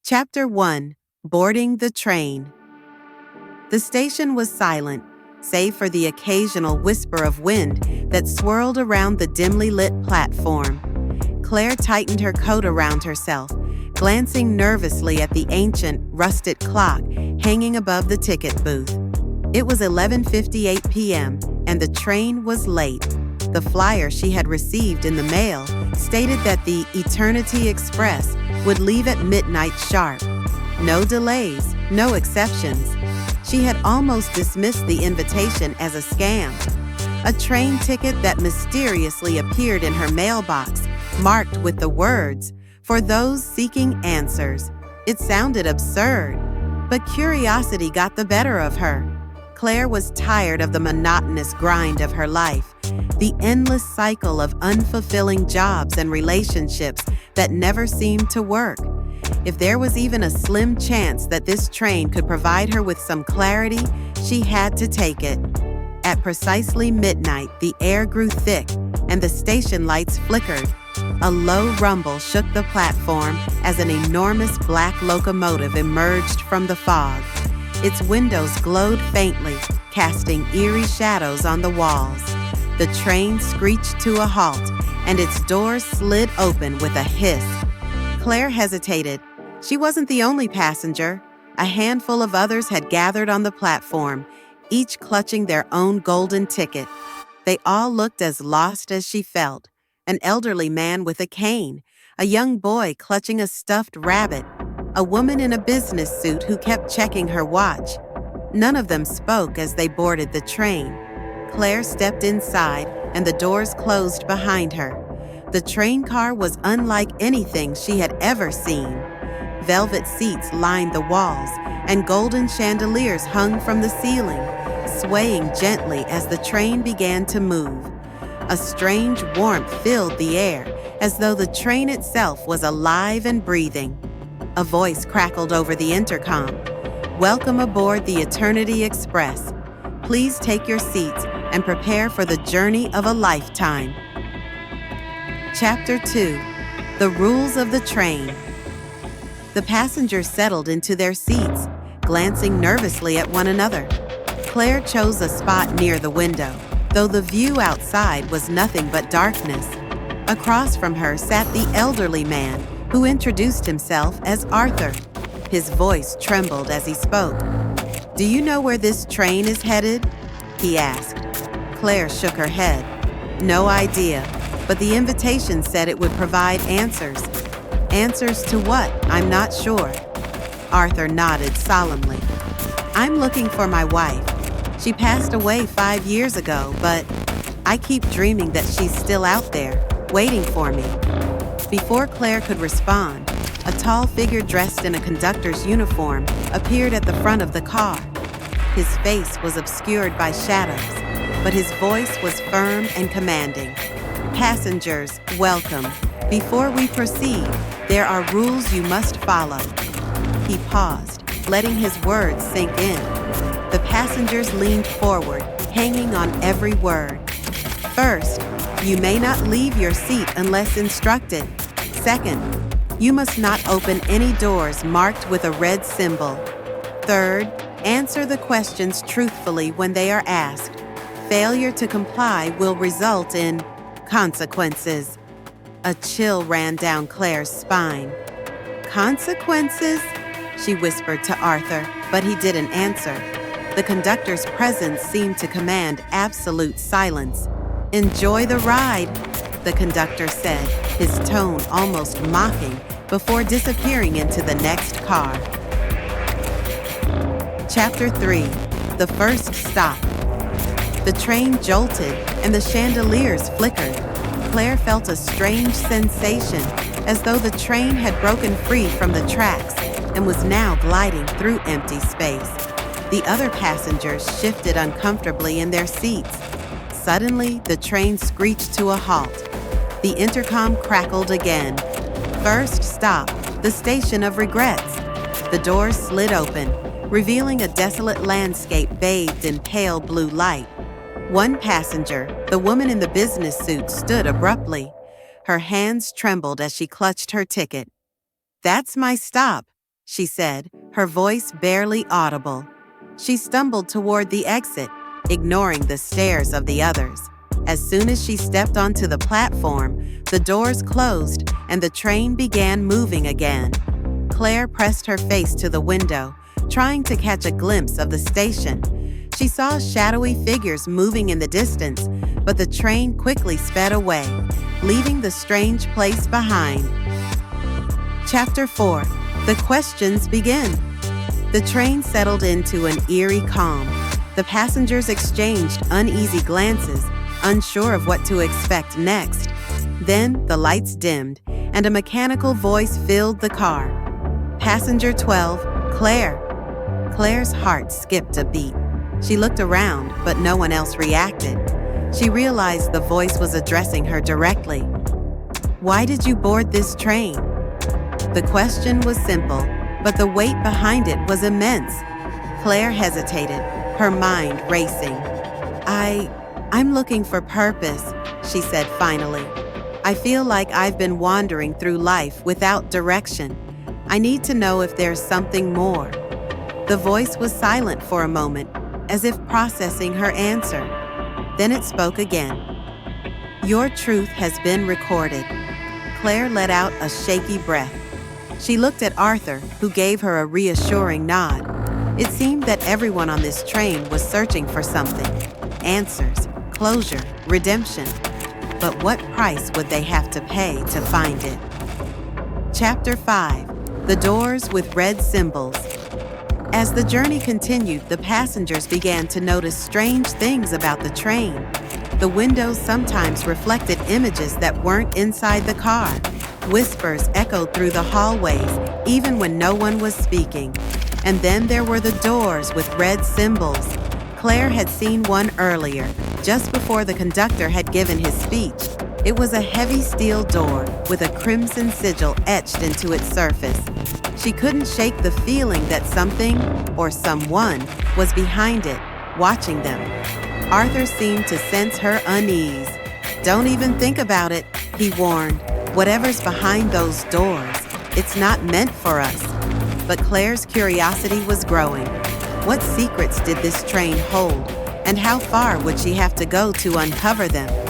Chapter 1. Boarding the Train. The station was silent, save for the occasional whisper of wind that swirled around the dimly lit platform. Claire tightened her coat around herself, glancing nervously at the ancient, rusted clock hanging above the ticket booth. It was 11:58 p.m., and the train was late. The flyer she had received in the mail stated that the Eternity Express would leave at midnight sharp. No delays, no exceptions. She had almost dismissed the invitation as a scam. A train ticket that mysteriously appeared in her mailbox, marked with the words, "For those seeking answers." It sounded absurd, but curiosity got the better of her. Claire was tired of the monotonous grind of her life, the endless cycle of unfulfilling jobs and relationships that never seemed to work. If there was even a slim chance that this train could provide her with some clarity, she had to take it. At precisely midnight, the air grew thick and the station lights flickered. A low rumble shook the platform as an enormous black locomotive emerged from the fog. Its windows glowed faintly, casting eerie shadows on the walls. The train screeched to a halt, and its doors slid open with a hiss. Claire hesitated. She wasn't the only passenger. A handful of others had gathered on the platform, each clutching their own golden ticket. They all looked as lost as she felt. An elderly man with a cane, a young boy clutching a stuffed rabbit, a woman in a business suit who kept checking her watch. None of them spoke as they boarded the train. Claire stepped inside, and the doors closed behind her. The train car was unlike anything she had ever seen. Velvet seats lined the walls, and golden chandeliers hung from the ceiling, swaying gently as the train began to move. A strange warmth filled the air, as though the train itself was alive and breathing. A voice crackled over the intercom. "Welcome aboard the Eternity Express. Please take your seats and prepare for the journey of a lifetime." Chapter 2. The Rules of the Train. The passengers settled into their seats, glancing nervously at one another. Claire chose a spot near the window, though the view outside was nothing but darkness. Across from her sat the elderly man, who introduced himself as Arthur. His voice trembled as he spoke. "Do you know where this train is headed?" he asked. Claire shook her head. "No idea, but the invitation said it would provide answers." "Answers to what? I'm not sure." Arthur nodded solemnly. "I'm looking for my wife. She passed away 5 years ago, but I keep dreaming that she's still out there, waiting for me." Before Claire could respond, a tall figure dressed in a conductor's uniform appeared at the front of the car. His face was obscured by shadows, but his voice was firm and commanding. "Passengers, welcome. Before we proceed, there are rules you must follow." He paused, letting his words sink in. The passengers leaned forward, hanging on every word. "First, you may not leave your seat unless instructed. Second, you must not open any doors marked with a red symbol. Third, answer the questions truthfully when they are asked. Failure to comply will result in consequences." A chill ran down Claire's spine. "Consequences?" she whispered to Arthur, but he didn't answer. The conductor's presence seemed to command absolute silence. "Enjoy the ride," the conductor said, his tone almost mocking, before disappearing into the next car. Chapter 3. The First Stop. The train jolted, and the chandeliers flickered. Claire felt a strange sensation, as though the train had broken free from the tracks and was now gliding through empty space. The other passengers shifted uncomfortably in their seats. Suddenly, the train screeched to a halt. The intercom crackled again. "First stop, the station of regrets." The doors slid open, revealing a desolate landscape bathed in pale blue light. One passenger, the woman in the business suit, stood abruptly. Her hands trembled as she clutched her ticket. "That's my stop," she said, her voice barely audible. She stumbled toward the exit, ignoring the stares of the others. As soon as she stepped onto the platform, the doors closed and the train began moving again. Claire pressed her face to the window, trying to catch a glimpse of the station. She saw shadowy figures moving in the distance, but the train quickly sped away, leaving the strange place behind. Chapter 4. The questions begin. The train settled into an eerie calm. The passengers exchanged uneasy glances, unsure of what to expect next. Then the lights dimmed, and a mechanical voice filled the car. Passenger 12, Claire. Claire's heart skipped a beat. She looked around, but no one else reacted. She realized the voice was addressing her directly. Why did you board this train? The question was simple, but the weight behind it was immense. Claire hesitated, her mind racing. I'm looking for purpose, she said finally. I feel like I've been wandering through life without direction. I need to know if there's something more. The voice was silent for a moment, as if processing her answer. Then it spoke again. Your truth has been recorded. Claire let out a shaky breath. She looked at Arthur, who gave her a reassuring nod. It seemed that everyone on this train was searching for something. Answers, closure, redemption. But what price would they have to pay to find it? Chapter 5. The Doors with Red Symbols. As the journey continued, the passengers began to notice strange things about the train. The windows sometimes reflected images that weren't inside the car. Whispers echoed through the hallways, even when no one was speaking. And then there were the doors with red symbols. Claire had seen one earlier, just before the conductor had given his speech. It was a heavy steel door with a crimson sigil etched into its surface. She couldn't shake the feeling that something, or someone, was behind it, watching them. Arthur seemed to sense her unease. Don't even think about it, he warned. Whatever's behind those doors, it's not meant for us. But Claire's curiosity was growing. What secrets did this train hold, and how far would she have to go to uncover them?